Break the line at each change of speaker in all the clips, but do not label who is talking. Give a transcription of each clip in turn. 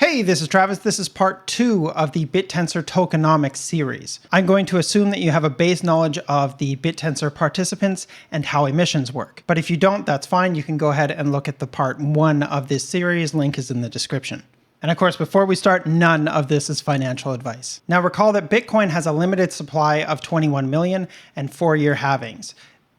Hey, this is Travis. This is part 2 of the Bittensor Tokenomics series. I'm going to assume that you have a base knowledge of the Bittensor participants and how emissions work. But if you don't, that's fine. You can go ahead and look at the part 1 of this series. Link is in the description. And of course, before we start, none of this is financial advice. Now recall that Bitcoin has a limited supply of 21 million and 4-year halvings.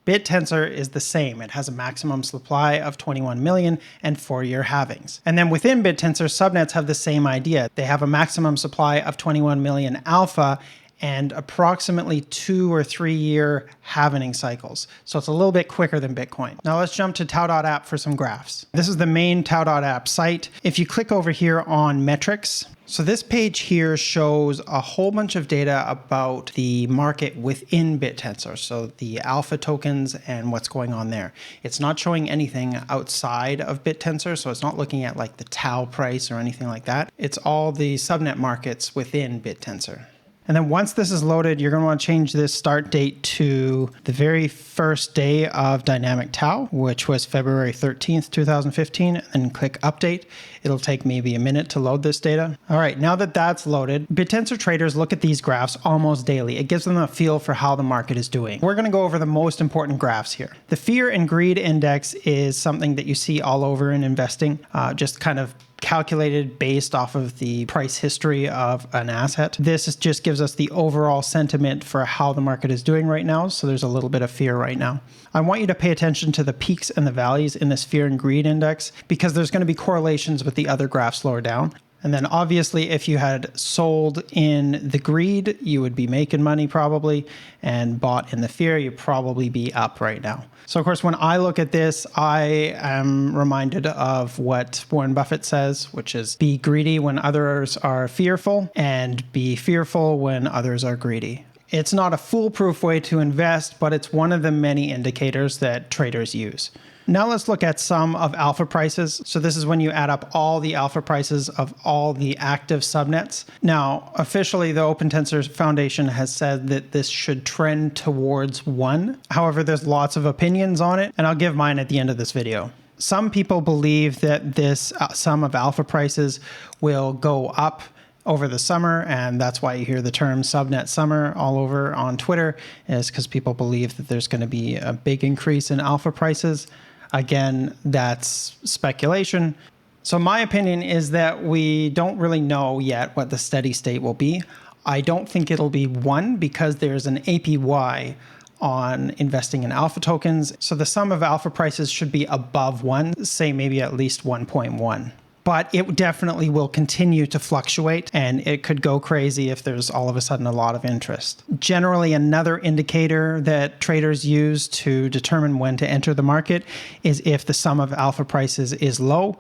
Bittensor is the same. It has a maximum supply of 21 million and 4-year halvings. And then within Bittensor, subnets have the same idea. They have a maximum supply of 21 million alpha and approximately 2 or 3 year halvening cycles. So it's a little bit quicker than Bitcoin. Now let's jump to TAO.APP for some graphs. This is the main TAO.APP site. If you click over here on metrics, so this page here shows a whole bunch of data about the market within Bittensor, so the alpha tokens and what's going on there. It's not showing anything outside of Bittensor, so it's not looking at like the TAO price or anything like that. It's all the subnet markets within Bittensor. And then once this is loaded, you're going to want to change this start date to the very first day of dynamic TAO, which was February 13th, 2015, and click update. It'll take maybe a minute to load this data. All right, now that that's loaded, Bittensor traders look at these graphs almost daily. It gives them a feel for how the market is doing. We're going to go over the most important graphs here. The fear and greed index is something that you see all over in investing, just kind of calculated based off of the price history of an asset. This just gives us the overall sentiment for how the market is doing right now. So there's a little bit of fear right now. I want you to pay attention to the peaks and the valleys in this fear and greed index because there's going to be correlations with the other graphs lower down. And then obviously if you had sold in the greed, you would be making money probably, and bought in the fear, you'd probably be up right now. So of course, when I look at this, I am reminded of what Warren Buffett says, which is be greedy when others are fearful and be fearful when others are greedy. It's not a foolproof way to invest, but it's one of the many indicators that traders use. Now let's look at sum of alpha prices. So this is when you add up all the alpha prices of all the active subnets. Now, officially, the OpenTensor Foundation has said that this should trend towards 1. However, there's lots of opinions on it, and I'll give mine at the end of this video. Some people believe that this sum of alpha prices will go up over the summer, and that's why you hear the term subnet summer all over on Twitter, is because people believe that there's going to be a big increase in alpha prices. Again, that's speculation. So my opinion is that we don't really know yet what the steady state will be. I don't think it'll be 1 because there's an APY on investing in alpha tokens. So the sum of alpha prices should be above 1, say maybe at least 1.1. But it definitely will continue to fluctuate, and it could go crazy if there's all of a sudden a lot of interest. Generally, another indicator that traders use to determine when to enter the market is if the sum of alpha prices is low,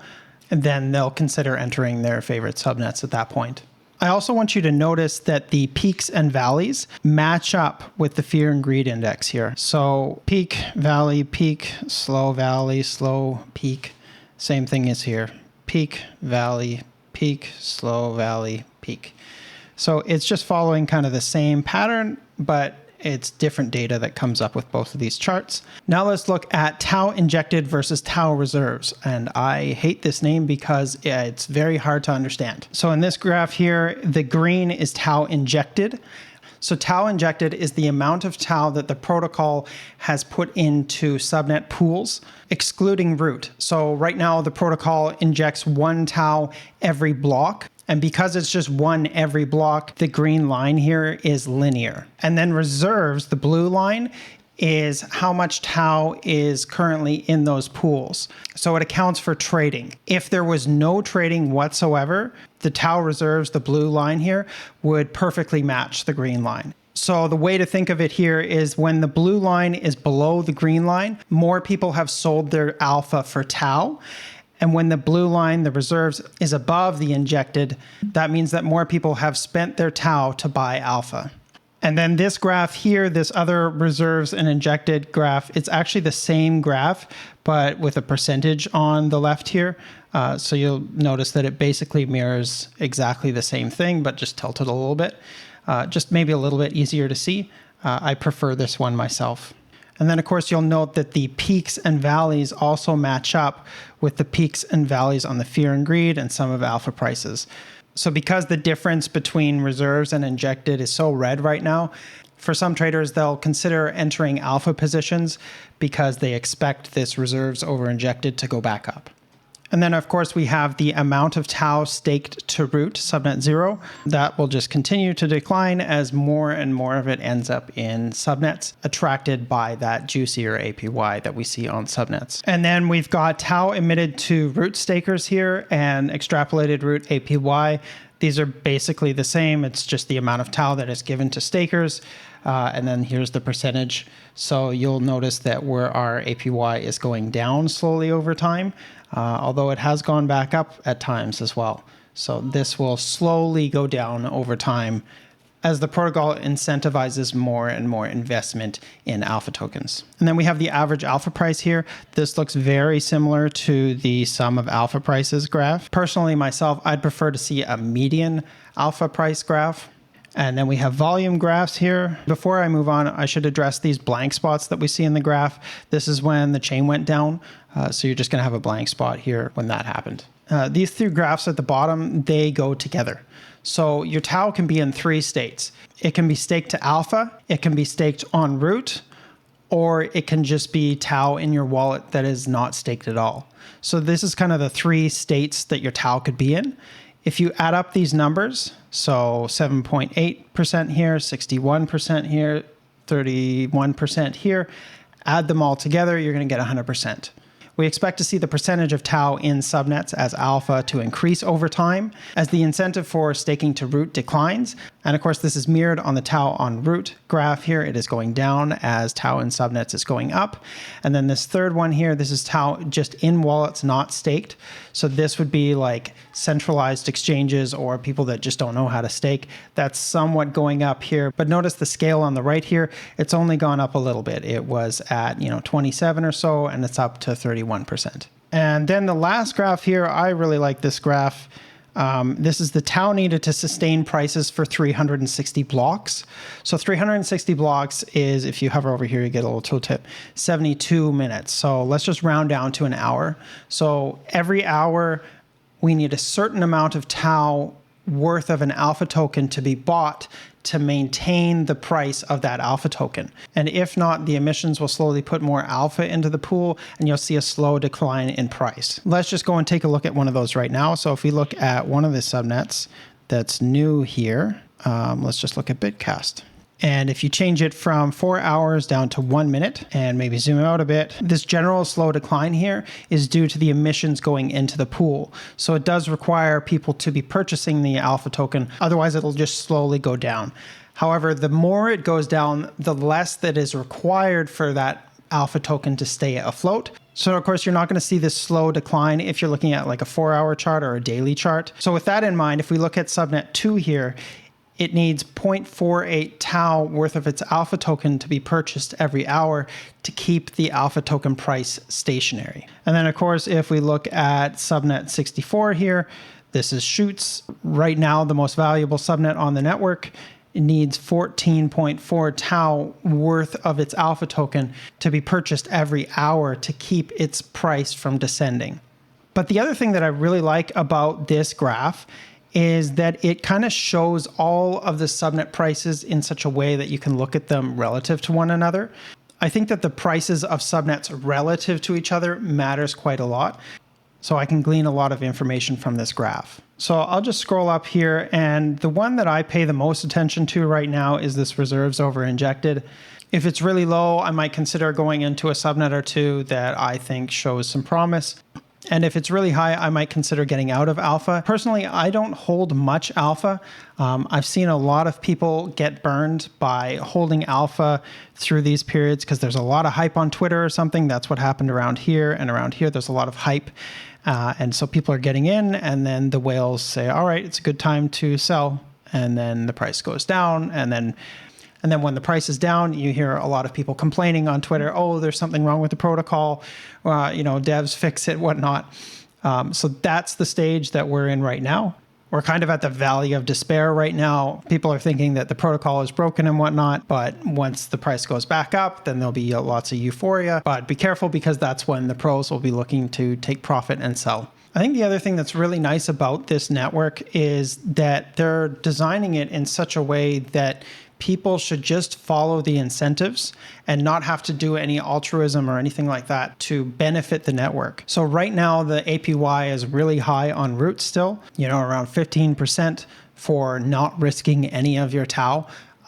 then they'll consider entering their favorite subnets at that point. I also want you to notice that the peaks and valleys match up with the fear and greed index here. So peak, peak, slow, peak. Same thing is here. Peak, slow, valley, peak. So it's just following kind of the same pattern, but it's different data that comes up with both of these charts. Now let's look at TAO injected versus TAO reserves. And I hate this name because it's very hard to understand. So in this graph here, the green is TAO injected. So TAO injected is the amount of TAO that the protocol has put into subnet pools, excluding root. So right now the protocol injects 1 TAO every block. And because it's just 1 every block, the green line here is linear. And then reserves, the blue line, is how much TAO is currently in those pools. So it accounts for trading. If there was no trading whatsoever, the TAO reserves, the blue line here, would perfectly match the green line. So the way to think of it here is when the blue line is below the green line, more people have sold their alpha for TAO. And when the blue line, the reserves, is above the injected, that means that more people have spent their TAO to buy alpha. And then this graph here, this other reserves and injected graph, it's actually the same graph, but with a percentage on the left here. So you'll notice that it basically mirrors exactly the same thing, but just tilted a little bit. Just maybe a little bit easier to see. I prefer this one myself. And then of course you'll note that the peaks and valleys also match up with the peaks and valleys on the fear and greed and some of alpha prices. So because the difference between reserves and injected is so red right now, for some traders, they'll consider entering alpha positions because they expect this reserves over injected to go back up. And then, of course, we have the amount of TAO staked to root, subnet 0. That will just continue to decline as more and more of it ends up in subnets, attracted by that juicier APY that we see on subnets. And then we've got TAO emitted to root stakers here and extrapolated root APY. These are basically the same. It's just the amount of TAO that is given to stakers. And then here's the percentage. So you'll notice that where our APY is going down slowly over time, although it has gone back up at times as well. So this will slowly go down over time as the protocol incentivizes more and more investment in alpha tokens. And then we have the average alpha price here. This looks very similar to the sum of alpha prices graph. Personally, myself, I'd prefer to see a median alpha price graph. And then we have volume graphs here. Before I move on, I should address these blank spots that we see in the graph. This is when the chain went down. So you're just going to have a blank spot here when that happened. These three graphs at the bottom, they go together. So your TAO can be in three states. It can be staked to alpha, it can be staked on root, or it can just be TAO in your wallet that is not staked at all. So this is kind of the three states that your TAO could be in. If you add up these numbers, so 7.8% here, 61% here, 31% here, add them all together, you're going to get 100%. We expect to see the percentage of TAO in subnets as alpha to increase over time as the incentive for staking to root declines. And of course, this is mirrored on the TAO on root graph here. It is going down as TAO in subnets is going up. And then this third one here, this is TAO just in wallets, not staked. So this would be like centralized exchanges or people that just don't know how to stake. That's somewhat going up here. But notice the scale on the right here, it's only gone up a little bit. It was at 27 or so, and it's up to 31%. And then the last graph here, I really like this graph. This is the TAO needed to sustain prices for 360 blocks. So 360 blocks is, if you hover over here, you get a little tooltip, 72 minutes. So let's just round down to an hour. So every hour, we need a certain amount of TAO worth of an alpha token to be bought to maintain the price of that alpha token. And if not, the emissions will slowly put more alpha into the pool and you'll see a slow decline in price. Let's just go and take a look at one of those right now. So if we look at one of the subnets that's new here, let's just look at Bitcast. And if you change it from 4 hours down to 1 minute and maybe zoom out a bit, this general slow decline here is due to the emissions going into the pool. So it does require people to be purchasing the alpha token. Otherwise, it'll just slowly go down. However, the more it goes down, the less that is required for that alpha token to stay afloat. So of course, you're not going to see this slow decline if you're looking at like a 4-hour chart or a daily chart. So with that in mind, if we look at subnet 2 here, it needs 0.48 TAO worth of its alpha token to be purchased every hour to keep the alpha token price stationary. And then of course, if we look at subnet 64 here, this is Shoots. Right now, the most valuable subnet on the network. It needs 14.4 TAO worth of its alpha token to be purchased every hour to keep its price from descending. But the other thing that I really like about this graph is that it kind of shows all of the subnet prices in such a way that you can look at them relative to one another. I think that the prices of subnets relative to each other matters quite a lot. So I can glean a lot of information from this graph. So I'll just scroll up here, and the one that I pay the most attention to right now is this reserves over injected. If it's really low, I might consider going into a subnet or two that I think shows some promise. And if it's really high, I might consider getting out of alpha. Personally, I don't hold much alpha. I've seen a lot of people get burned by holding alpha through these periods because there's a lot of hype on Twitter or something. That's what happened around here. And around here, there's a lot of hype. And so people are getting in, and then the whales say, all right, it's a good time to sell. And then the price goes down. And then when the price is down, you hear a lot of people complaining on Twitter, oh, there's something wrong with the protocol, devs fix it, whatnot. So that's the stage that we're in right now. We're kind of at the valley of despair right now. People are thinking that the protocol is broken and whatnot, but once the price goes back up, then there'll be lots of euphoria. But be careful, because that's when the pros will be looking to take profit and sell. I think the other thing that's really nice about this network is that they're designing it in such a way that people should just follow the incentives and not have to do any altruism or anything like that to benefit the network. So right now, the APY is really high on root still, around 15% for not risking any of your TAO.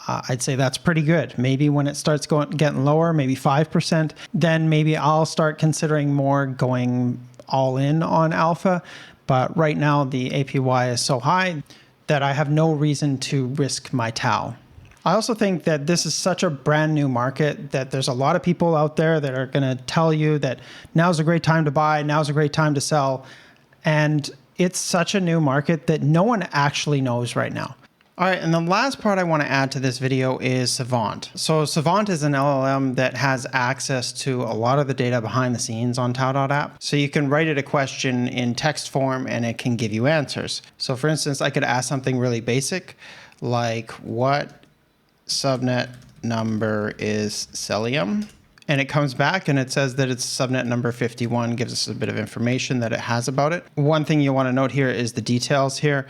I'd say that's pretty good. Maybe when it starts getting lower, maybe 5%, then maybe I'll start considering more going all in on alpha. But right now, the APY is so high that I have no reason to risk my TAO. I also think that this is such a brand new market that there's a lot of people out there that are going to tell you that now's a great time to buy, now's a great time to sell. And it's such a new market that no one actually knows right now. All right, and the last part I want to add to this video is Savant. So Savant is an LLM that has access to a lot of the data behind the scenes on TAO.APP. So you can write it a question in text form and it can give you answers. So for instance, I could ask something really basic like, what subnet number is Celium? And it comes back and it says that it's subnet number 51, gives us a bit of information that it has about it. One thing you want to note here is the details here.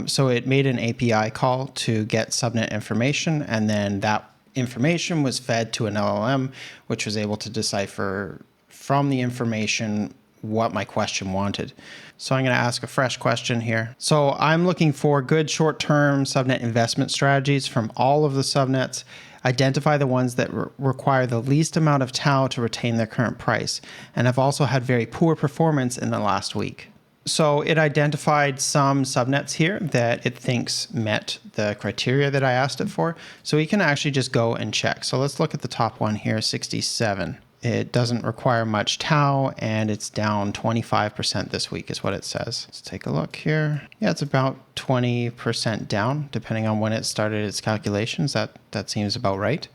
So it made an API call to get subnet information, and then that information was fed to an LLM, which was able to decipher from the information what my question wanted. So I'm going to ask a fresh question here. So I'm looking for good short-term subnet investment strategies from all of the subnets. Identify the ones that require the least amount of TAO to retain their current price, and have also had very poor performance in the last week. So it identified some subnets here that it thinks met the criteria that I asked it for. So we can actually just go and check. So let's look at the top one here, 67. It doesn't require much TAO, and it's down 25% this week is what it says. Let's take a look here. Yeah, it's about 20% down, depending on when it started its calculations. That seems about right.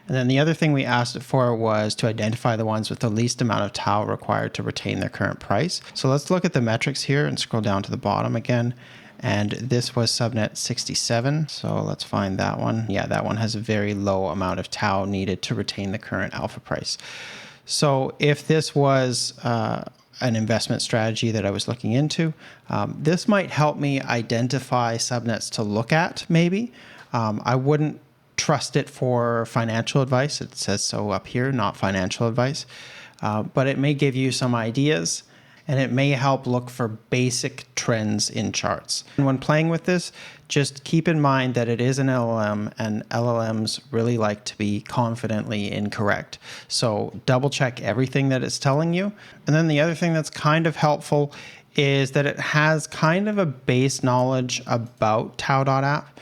And then the other thing we asked it for was to identify the ones with the least amount of TAO required to retain their current price. So let's look at the metrics here and scroll down to the bottom again. And this was subnet 67. So let's find that one. Yeah, that one has a very low amount of TAO needed to retain the current alpha price. So if this was an investment strategy that I was looking into, this might help me identify subnets to look at maybe. I wouldn't trust it for financial advice. It says so up here, not financial advice. But it may give you some ideas, and it may help look for basic trends in charts. And when playing with this, just keep in mind that it is an LLM, and LLMs really like to be confidently incorrect. So double check everything that it's telling you. And then the other thing that's kind of helpful is that it has kind of a base knowledge about TAO.APP.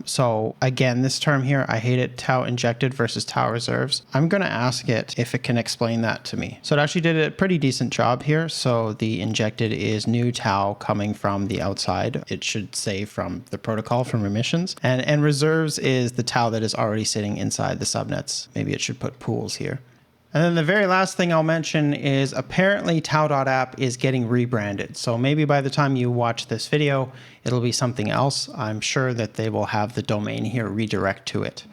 So again, this term here, I hate it, TAO injected versus TAO reserves. I'm going to ask it if it can explain that to me. So it actually did a pretty decent job here. So the injected is new TAO coming from the outside. It should say from the protocol, from remissions. And reserves is the TAO that is already sitting inside the subnets. Maybe it should put pools here. And then the very last thing I'll mention is apparently TAO.APP is getting rebranded. So maybe by the time you watch this video, it'll be something else. I'm sure that they will have the domain here redirect to it.